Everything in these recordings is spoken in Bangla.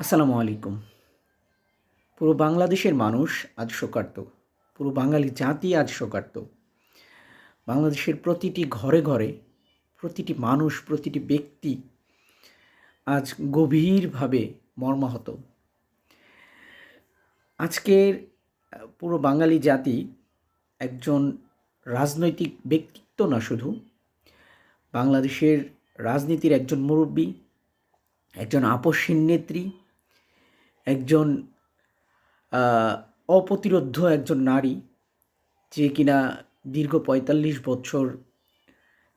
আসসালামু আলাইকুম। পুরো বাংলাদেশের মানুষ আজ শোকার্ত। পুরো বাঙালি জাতি আজ শোকার্ত। বাংলাদেশের প্রতিটি ঘরে ঘরে প্রতিটি মানুষ, প্রতিটি ব্যক্তি আজ গভীরভাবে মর্মাহত। আজকের পুরো বাঙালি জাতি একজন রাজনৈতিক ব্যক্তিত্ব না শুধু, বাংলাদেশের রাজনীতির একজন মুরব্বী, একজন আপসহীন নেত্রী, একজন অপ্রতিরোধ্য একজন নারী, যে কিনা দীর্ঘ ৪৫ বছর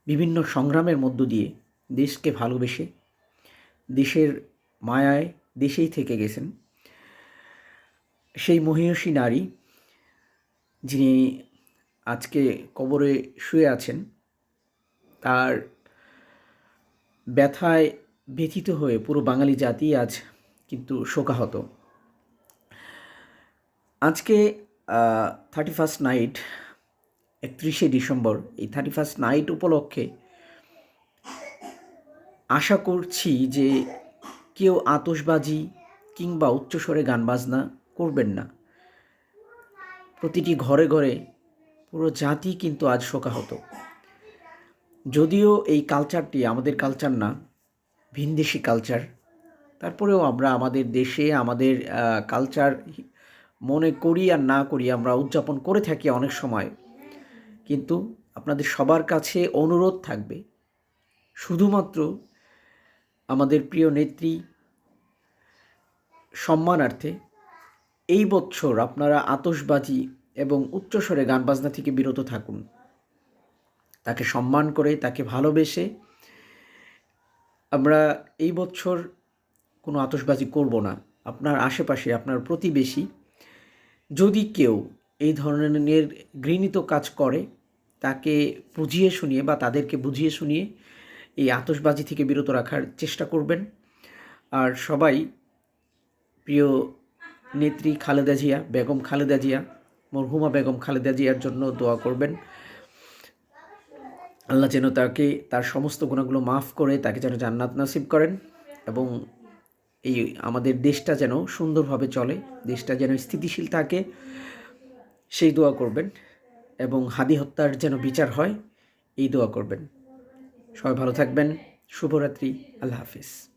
বিভিন্ন সংগ্রামের মধ্য দিয়ে দেশকে ভালোবেসে দেশের মায়ায় দেশেই থেকে গেছেন। সেই মহিয়সী নারী যিনি আজকে কবরে শুয়ে আছেন, তার ব্যথায় ব্যথিত হয়ে পুরো বাঙালি জাতি আজ কিন্তু শোকাহত। আজকে 31st নাইট, 31শে ডিসেম্বর, এই 31st নাইট উপলক্ষে আশা করছি যে কেউ আতশবাজি কিংবা উচ্চস্বরে গান বাজনা করবেন না। প্রতিটি ঘরে ঘরে পুরো জাতি কিন্তু আজ শোকাহত। যদিও এই কালচারটি আমাদের কালচার না, ভিনদেশি কালচার, তারপরেও আমরা আমাদের দেশে আমাদের কালচার মনে করি আর না করি, আমরা উদযাপন করে থাকি অনেক সময়। কিন্তু আপনাদের সবার কাছে অনুরোধ থাকবে, শুধুমাত্র আমাদের প্রিয় নেত্রী সম্মানার্থে এই বছর আপনারা আতশবাজি এবং উচ্চস্বরে গান বাজনা থেকে বিরত থাকুন। তাকে সম্মান করে, তাকে ভালোবেসে আমরা এই বছর কোনো আতশবাজি করব না। আপনার আশেপাশে আপনার প্রতিবেশী যদি কেউ এই ধরনের ঘৃণিত কাজ করে, তাকে বুঝিয়ে শুনিয়ে বা তাদেরকে বুঝিয়ে শুনিয়ে এই আতশবাজি থেকে বিরত রাখার চেষ্টা করবেন। আর সবাই প্রিয় নেত্রী খালেদা জিয়া, বেগম খালেদা জিয়া, মরহুমা বেগম খালেদা জিয়ার জন্য দোয়া করবেন। আল্লাহ যেন তাকে তার সমস্ত গুনাহগুলো মাফ করে তাকে যেন জান্নাত নসিব করেন, এবং এই আমাদের দেশটা যেন সুন্দরভাবে চলে, দেশটা যেন স্থিতিশীল থাকে, সেই দোয়া করবেন। এবং হাদি হত্যার যেন বিচার হয়, এই দোয়া করবেন। সবাই ভালো থাকবেন। শুভরাত্রি। আল্লাহ হাফিজ।